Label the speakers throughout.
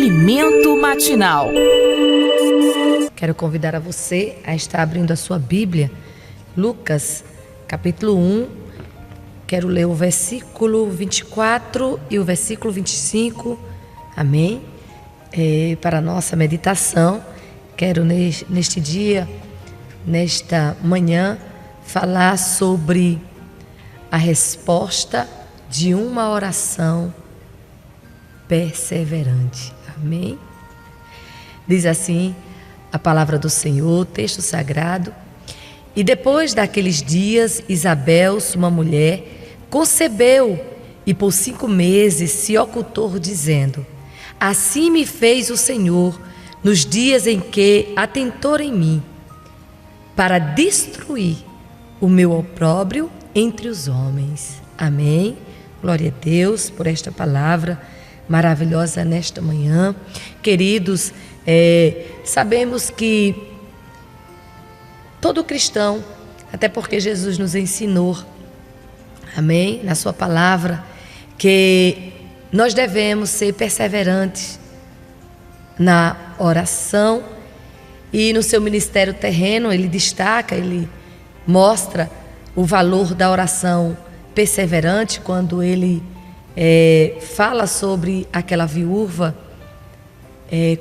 Speaker 1: Alimento Matinal.
Speaker 2: Quero convidar a você a estar abrindo a sua Bíblia, Lucas, capítulo 1. Quero ler o versículo 24 e o versículo 25. Amém? Para a nossa meditação, quero neste dia, nesta manhã, falar sobre a resposta de uma oração perseverante. Amém? Diz assim a palavra do Senhor, texto sagrado: e depois daqueles dias, Isabel, sua mulher, concebeu e por 5 meses se ocultou, dizendo: assim me fez o Senhor nos dias em que atentou em mim, para destruir o meu opróbrio entre os homens. Amém? Glória a Deus por esta palavra maravilhosa nesta manhã. Queridos, sabemos que todo cristão, até porque Jesus nos ensinou, amém, na sua palavra, que nós devemos ser perseverantes na oração. E no seu ministério terreno ele destaca, ele mostra o valor da oração perseverante quando ele fala sobre aquela viúva,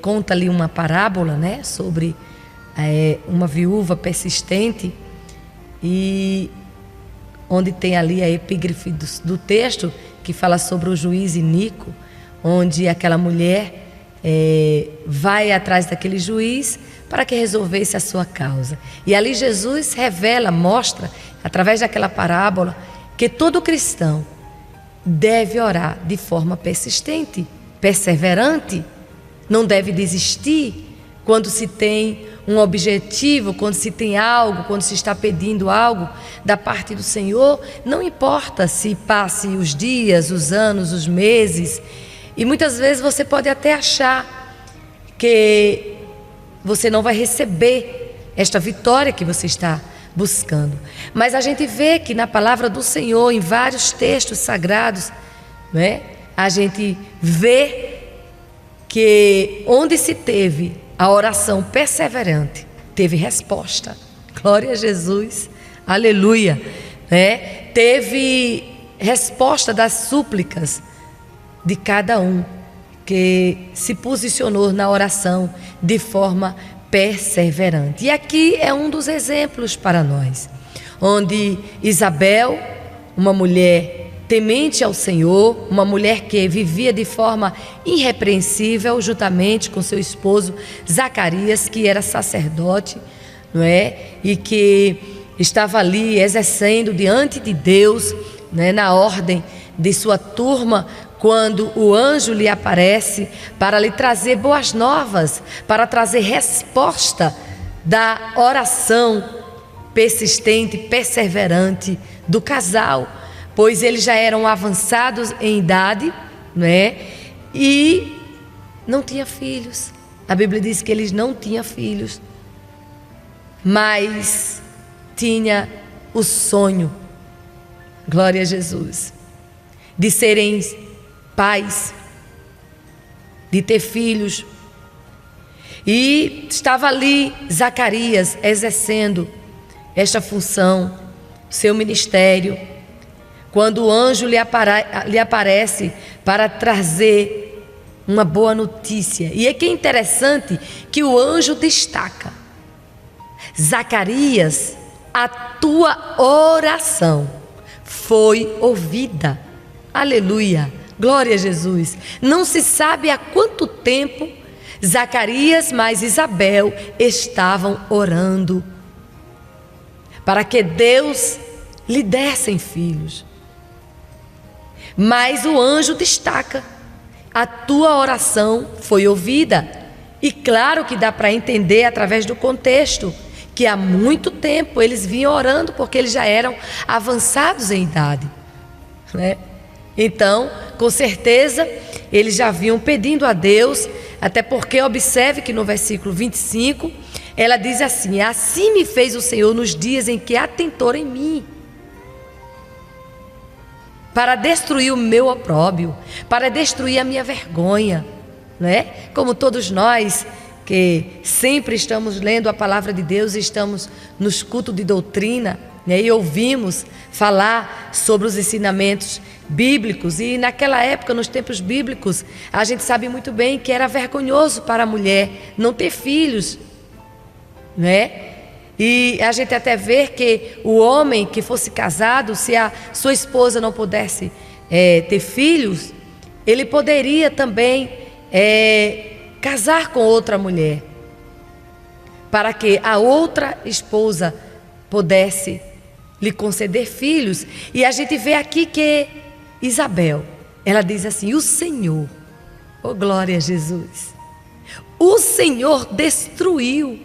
Speaker 2: conta ali uma parábola, né, sobre uma viúva persistente, e onde tem ali a epígrafe do texto que fala sobre o juiz iníquo, onde aquela mulher vai atrás daquele juiz para que resolvesse a sua causa. E ali Jesus revela, mostra, através daquela parábola, que todo cristão deve orar de forma persistente, perseverante, não deve desistir quando se tem um objetivo, quando se tem algo, quando se está pedindo algo da parte do Senhor. Não importa se passe os dias, os anos, os meses, e muitas vezes você pode até achar que você não vai receber esta vitória que você está buscando. Mas a gente vê que na palavra do Senhor, em vários textos sagrados, né, a gente vê que onde se teve a oração perseverante, teve resposta. Glória a Jesus, aleluia, né? Teve resposta das súplicas de cada um que se posicionou na oração de forma perseverante. E aqui é um dos exemplos para nós, onde Isabel, uma mulher temente ao Senhor, uma mulher que vivia de forma irrepreensível, juntamente com seu esposo Zacarias, que era sacerdote, não é? E que estava ali exercendo diante de Deus, né, na ordem de sua turma, quando o anjo lhe aparece para lhe trazer boas novas, para trazer resposta da oração persistente, perseverante do casal, pois eles já eram avançados em idade, né? E não tinha filhos. A Bíblia diz que eles não tinham filhos, mas tinha o sonho, glória a Jesus, de serem pais, de ter filhos. E estava ali Zacarias exercendo esta função, seu ministério, quando o anjo lhe aparece para trazer uma boa notícia. E é que é interessante que o anjo destaca: Zacarias, a tua oração foi ouvida. Aleluia, glória a Jesus. Não se sabe há quanto tempo Zacarias mais Isabel estavam orando para que Deus lhe dessem filhos. Mas o anjo destaca: a tua oração foi ouvida. E claro que dá para entender através do contexto que há muito tempo eles vinham orando, porque eles já eram avançados em idade, né? Então, com certeza, eles já vinham pedindo a Deus, até porque observe que no versículo 25, ela diz assim: assim me fez o Senhor nos dias em que atentou em mim, para destruir o meu opróbrio, para destruir a minha vergonha. né? Como todos nós que sempre estamos lendo a palavra de Deus, estamos nos cultos de doutrina, né? E ouvimos falar sobre os ensinamentos bíblicos. E naquela época, nos tempos bíblicos, a gente sabe muito bem que era vergonhoso para a mulher não ter filhos, né? E a gente até vê que o homem que fosse casado, se a sua esposa não pudesse ter filhos, ele poderia também casar com outra mulher, para que a outra esposa pudesse lhe conceder filhos. E a gente vê aqui que Isabel, ela diz assim: o Senhor, oh glória a Jesus, o Senhor destruiu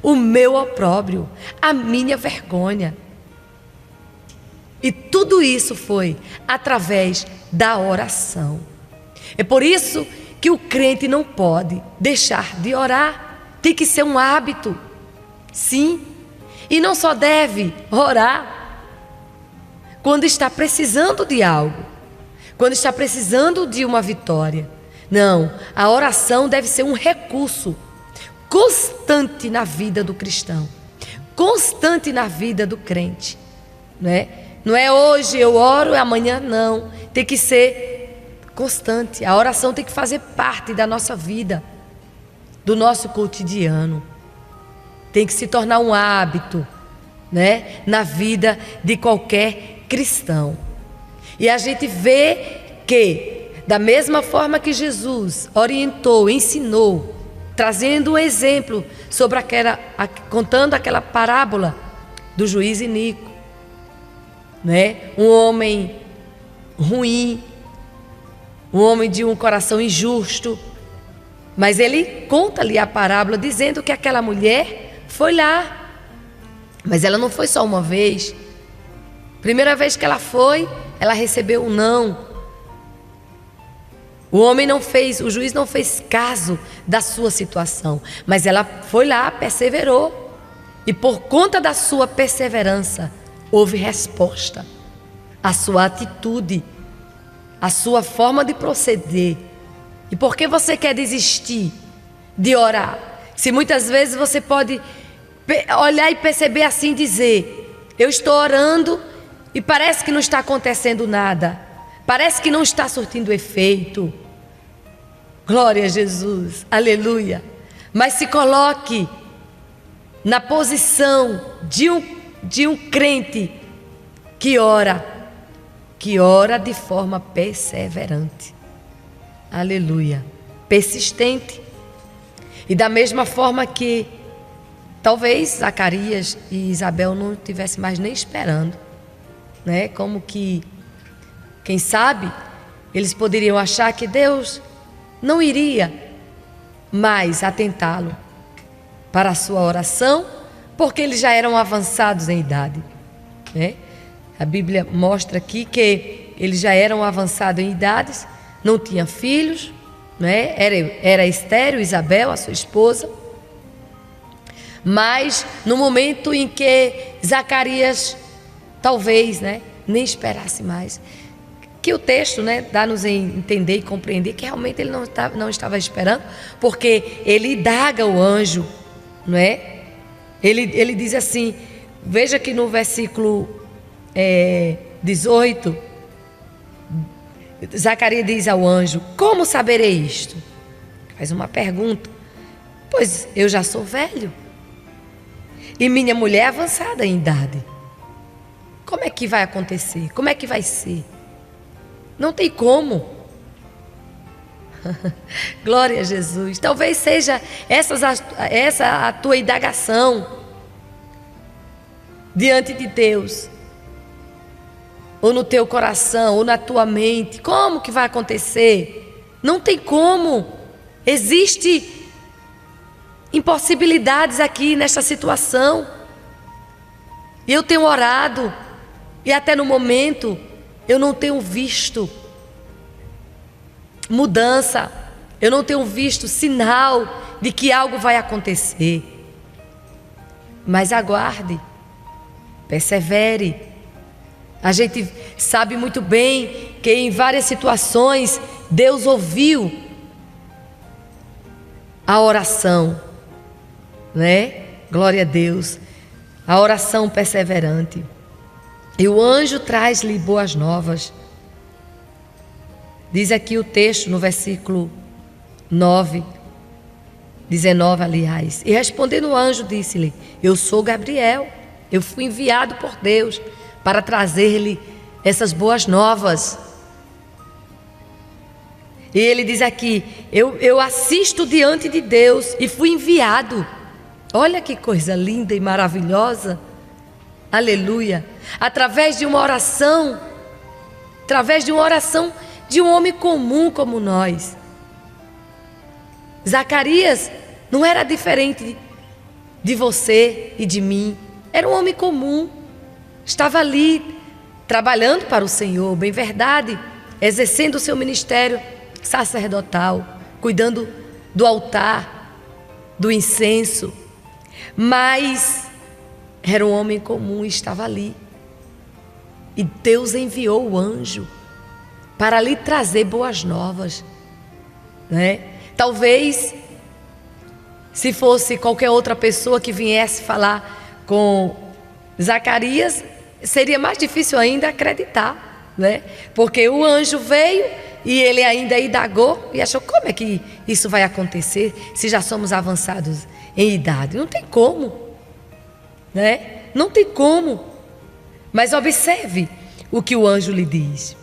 Speaker 2: o meu opróbrio, a minha vergonha. E tudo isso foi através da oração. É por isso que o crente não pode deixar de orar. Tem que ser um hábito, sim. E não só deve orar quando está precisando de algo, quando está precisando de uma vitória. Não, a oração deve ser um recurso constante na vida do cristão, constante na vida do crente, né? Não é hoje eu oro e amanhã não. Tem que ser constante. A oração tem que fazer parte da nossa vida, do nosso cotidiano. Tem que se tornar um hábito, né, na vida de qualquer cristão. E a gente vê que, da mesma forma que Jesus orientou, ensinou, trazendo um exemplo sobre contando aquela parábola do juiz iníquo, né? Um homem ruim, um homem de um coração injusto, mas ele conta ali a parábola dizendo que aquela mulher foi lá, mas ela não foi só uma vez. Primeira vez que ela foi, ela recebeu um não. O juiz não fez caso da sua situação, mas ela foi lá, perseverou. E por conta da sua perseverança, houve resposta. A sua atitude, a sua forma de proceder. E por que você quer desistir de orar? Se muitas vezes você pode olhar e perceber assim, dizer: eu estou orando e parece que não está acontecendo nada. Parece que não está surtindo efeito. Glória a Jesus, aleluia. Mas se coloque na posição de um crente que ora de forma perseverante. Aleluia. Persistente. E da mesma forma que talvez Zacarias e Isabel não estivessem mais nem esperando, né? Como que, quem sabe, eles poderiam achar que Deus não iria mais atentá-lo para a sua oração, porque eles já eram avançados em idade, né? A Bíblia mostra aqui que eles já eram avançados em idades, não tinham filhos, né? Era estéril Isabel, a sua esposa. Mas no momento em que Zacarias talvez, né, nem esperasse mais, que o texto, né, dá-nos a entender e compreender que realmente ele não estava esperando, porque ele indaga o anjo, não é? Ele diz assim, veja que no versículo 18, Zacarias diz ao anjo: como saberei isto? Faz uma pergunta. Pois eu já sou velho e minha mulher é avançada em idade. Como é que vai acontecer? Como é que vai ser? Não tem como. Glória a Jesus. Talvez seja essa a tua indagação diante de Deus, ou no teu coração, ou na tua mente. Como que vai acontecer? Não tem como. Existe impossibilidades aqui nesta situação. E eu tenho orado, e até no momento eu não tenho visto mudança, eu não tenho visto sinal de que algo vai acontecer. Mas aguarde, persevere. A gente sabe muito bem que em várias situações Deus ouviu a oração, né? Glória a Deus. A oração perseverante. E o anjo traz-lhe boas novas. Diz aqui o texto no versículo 19, aliás. E respondendo o anjo, disse-lhe: eu sou Gabriel, eu fui enviado por Deus para trazer-lhe essas boas novas. E ele diz aqui: eu assisto diante de Deus e fui enviado. Olha que coisa linda e maravilhosa. Aleluia. Através de uma oração de um homem comum como nós. Zacarias não era diferente de você e de mim. Era um homem comum. Estava ali trabalhando para o Senhor, bem verdade, exercendo o seu ministério sacerdotal, cuidando do altar, do incenso. Mas era um homem comum e estava ali. E Deus enviou o anjo para lhe trazer boas novas, né? Talvez, se fosse qualquer outra pessoa que viesse falar com Zacarias, seria mais difícil ainda acreditar, né? Porque o anjo veio e ele ainda indagou e achou: como é que isso vai acontecer se já somos avançados em idade? Não tem como, né? Não tem como. Mas observe o que o anjo lhe diz.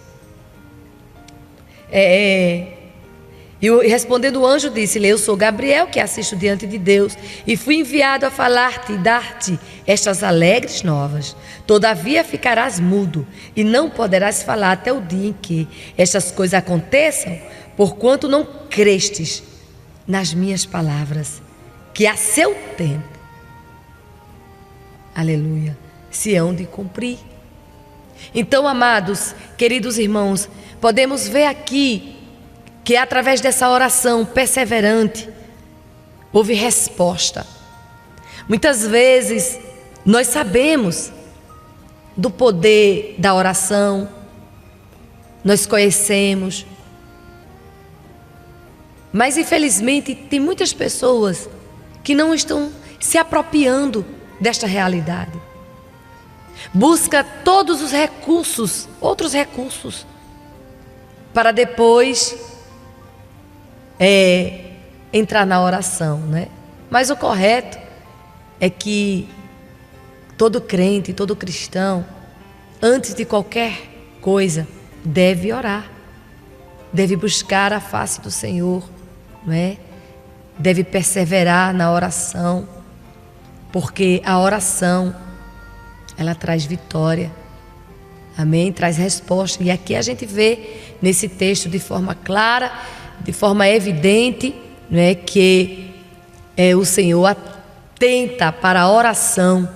Speaker 2: E respondendo o anjo, disse-lhe: eu sou Gabriel, que assisto diante de Deus, e fui enviado a falar-te e dar-te estas alegres novas. Todavia ficarás mudo e não poderás falar até o dia em que estas coisas aconteçam, porquanto não crestes nas minhas palavras, que a seu tempo, aleluia, se hão de cumprir. Então, amados, queridos irmãos, podemos ver aqui que através dessa oração perseverante houve resposta. Muitas vezes nós sabemos do poder da oração, nós conhecemos, mas infelizmente tem muitas pessoas que não estão se apropriando desta realidade. Busca todos os recursos, outros recursos, para depois entrar na oração, né? Mas o correto é que todo crente, todo cristão, antes de qualquer coisa, deve orar, deve buscar a face do Senhor, não é? Deve perseverar na oração, porque a oração, ela traz vitória, amém? Traz resposta. E aqui a gente vê nesse texto de forma clara, de forma evidente, não é, que o Senhor atenta para a oração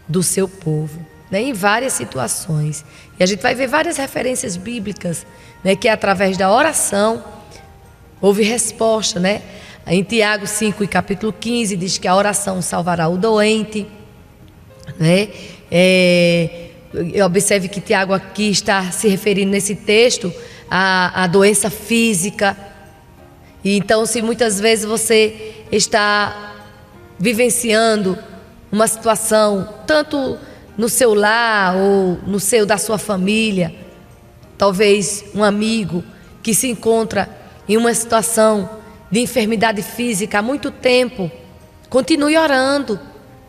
Speaker 2: do seu povo, né, em várias situações. E a gente vai ver várias referências bíblicas, né, que através da oração houve resposta, né? Em Tiago 5 e capítulo 15 diz que a oração salvará o doente, né? Observe que Tiago aqui está se referindo nesse texto à doença física. E então, se muitas vezes você está vivenciando uma situação, tanto no seu lar ou no seio da sua família, talvez um amigo que se encontra em uma situação de enfermidade física há muito tempo, continue orando,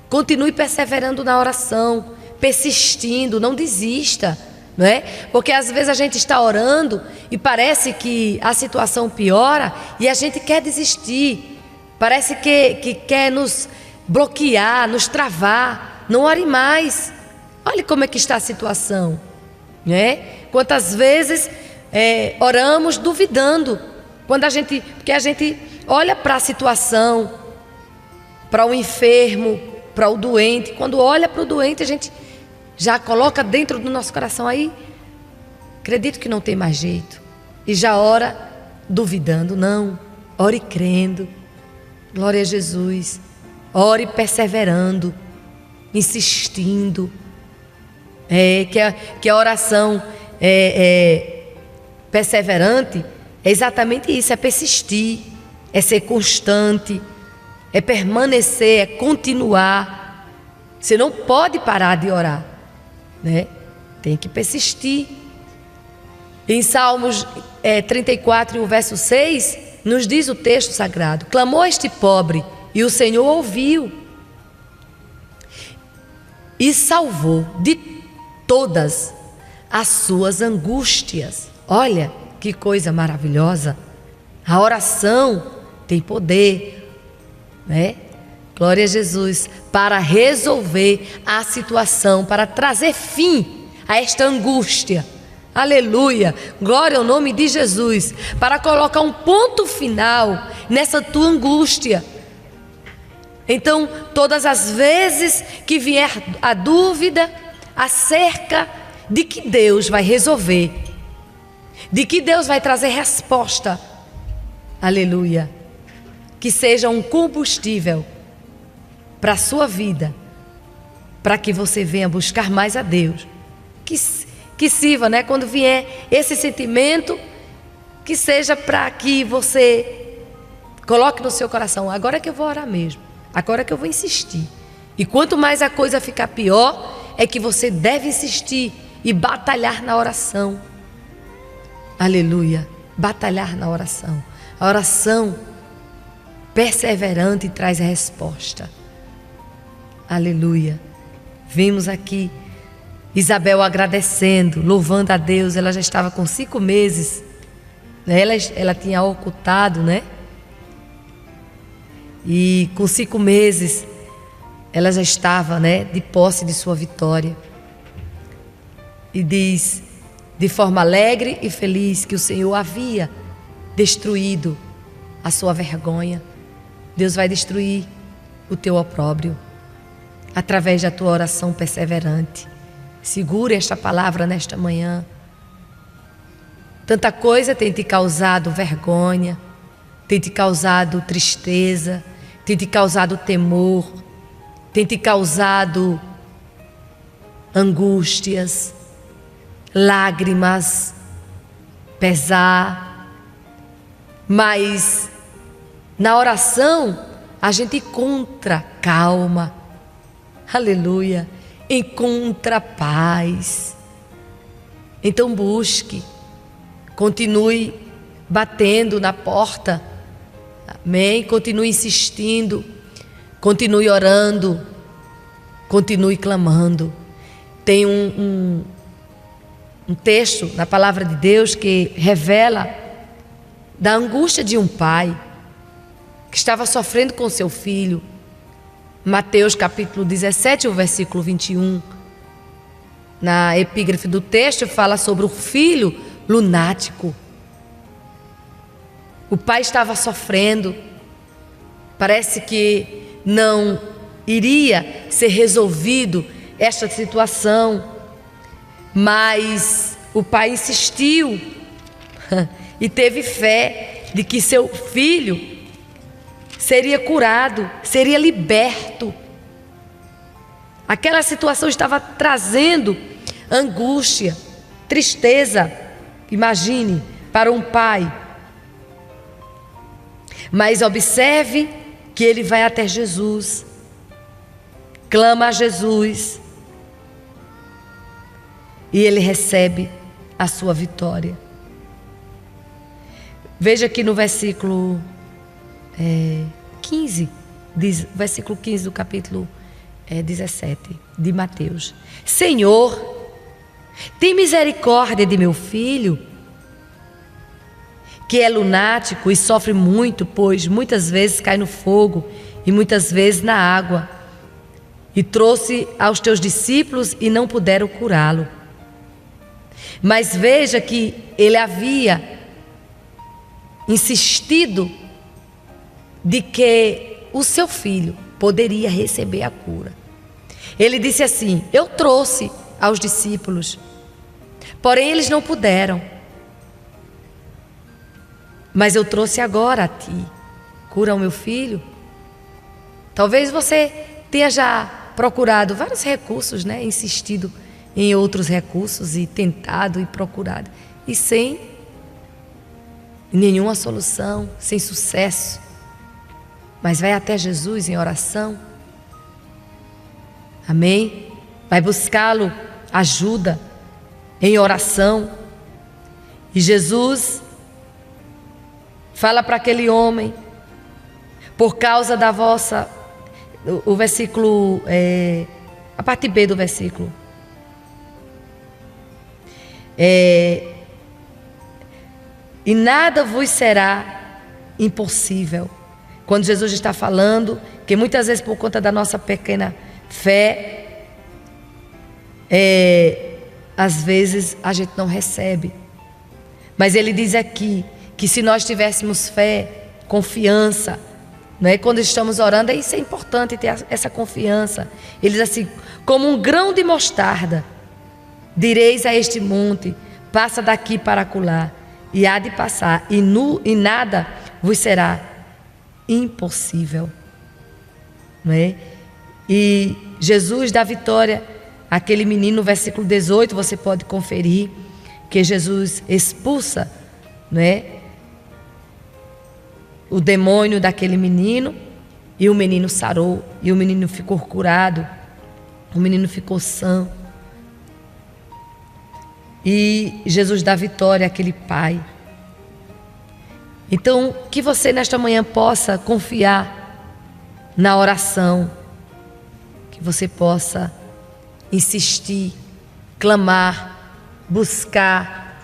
Speaker 2: continue perseverando na oração, persistindo, não desista, não é? Porque às vezes a gente está orando e parece que a situação piora e a gente quer desistir, parece que quer nos bloquear, nos travar. Não ore mais. Olha como é que está a situação, né? Quantas vezes oramos duvidando, porque a gente olha para a situação, para o enfermo, para o doente. Quando olha para o doente, a gente já coloca dentro do nosso coração: aí, acredito que não tem mais jeito. E já ora duvidando. Não, ore crendo. Glória a Jesus. Ore perseverando, insistindo. Que a oração perseverante é exatamente isso, é persistir, é ser constante, é permanecer, é continuar. Você não pode parar de orar, né? Tem que persistir. Em Salmos 34, o verso 6, nos diz o texto sagrado: clamou este pobre e o Senhor ouviu e salvou de todas as suas angústias. Olha que coisa maravilhosa. A oração tem poder, né? Glória a Jesus, para resolver a situação, para trazer fim a esta angústia. Aleluia, glória ao nome de Jesus, para colocar um ponto final nessa tua angústia. Então, todas as vezes que vier a dúvida acerca de que Deus vai resolver, de que Deus vai trazer resposta, aleluia, que seja um combustível para a sua vida, para que você venha buscar mais a Deus, que sirva, né? Quando vier esse sentimento, que seja para que você coloque no seu coração: agora que eu vou orar mesmo, agora que eu vou insistir. E quanto mais a coisa ficar pior, é que você deve insistir e batalhar na oração. Aleluia, batalhar na oração. A oração perseverante traz a resposta. Aleluia. Vimos aqui Isabel agradecendo, louvando a Deus. Ela já estava com 5 meses. Ela tinha ocultado, né? E com 5 meses, ela já estava, né, de posse de sua vitória. E diz, de forma alegre e feliz, que o Senhor havia destruído a sua vergonha. Deus vai destruir o teu opróbrio através da tua oração perseverante. Segure esta palavra nesta manhã. Tanta coisa tem te causado vergonha, tem te causado tristeza, tem te causado temor, tem te causado angústias, lágrimas, pesar. Mas na oração a gente encontra calma, aleluia, encontra paz. Então busque, continue batendo na porta, amém? Continue insistindo, continue orando, continue clamando. Tem um texto na palavra de Deus que revela da angústia de um pai que estava sofrendo com seu filho. Mateus capítulo 17, o versículo 21. Na epígrafe do texto fala sobre o filho lunático. O pai estava sofrendo. Parece que não iria ser resolvido esta situação, mas o pai insistiu e teve fé de que seu filho seria curado, seria liberto. Aquela situação estava trazendo angústia, tristeza, imagine, para um pai. Mas observe que ele vai até Jesus, clama a Jesus e ele recebe a sua vitória. Veja aqui no versículo 15, versículo 15 do capítulo 17 de Mateus: Senhor, tem misericórdia de meu filho, que é lunático e sofre muito, pois muitas vezes cai no fogo e muitas vezes na água. E trouxe aos teus discípulos e não puderam curá-lo. Mas veja que ele havia insistido de que o seu filho poderia receber a cura. Ele disse assim: eu trouxe aos discípulos, porém eles não puderam. Mas eu trouxe agora a ti. Cura o meu filho. Talvez você tenha já procurado vários recursos, né? Insistido em outros recursos e tentado e procurado. E sem nenhuma solução, sem sucesso, mas vai até Jesus em oração. Amém? Vai buscá-lo, ajuda, em oração. E Jesus fala para aquele homem: por causa da vossa... O versículo, a parte B do versículo. E nada vos será impossível. Quando Jesus está falando que muitas vezes por conta da nossa pequena fé, às vezes a gente não recebe. Mas ele diz aqui que se nós tivéssemos fé, confiança, não é? Quando estamos orando, isso é importante, ter essa confiança. Ele diz assim: como um grão de mostarda, direis a este monte: passa daqui para acolá, e há de passar, e nada vos será impossível. Não é? E Jesus dá vitória àquele menino. No versículo 18 você pode conferir que Jesus expulsa, não é, o demônio daquele menino, e o menino sarou, e o menino ficou curado, o menino ficou são. E Jesus dá vitória àquele pai. Então, que você nesta manhã possa confiar na oração, que você possa insistir, clamar, buscar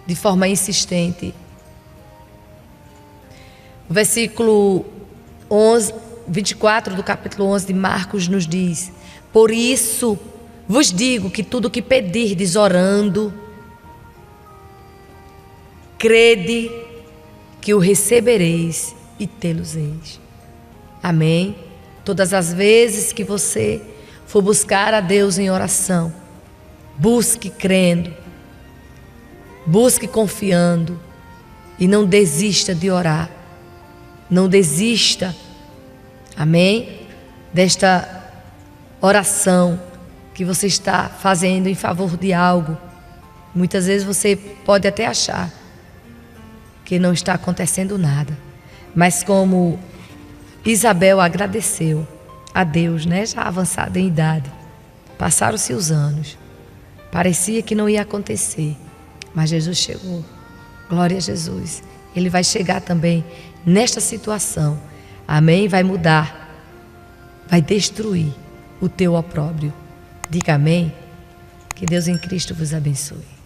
Speaker 2: de forma insistente. O versículo 24 do capítulo 11 de Marcos nos diz: por isso vos digo que tudo o que pedirdes orando, crede que o recebereis e tê-los-eis. Amém? Todas as vezes que você for buscar a Deus em oração, busque crendo, busque confiando, e não desista de orar. Não desista, amém, desta oração que você está fazendo em favor de algo. Muitas vezes você pode até achar que não está acontecendo nada, mas como Isabel agradeceu a Deus, né, já avançada em idade, passaram-se os anos, parecia que não ia acontecer, mas Jesus chegou. Glória a Jesus. Ele vai chegar também nesta situação, amém? Vai mudar, vai destruir o teu opróbrio. Diga amém. Que Deus em Cristo vos abençoe.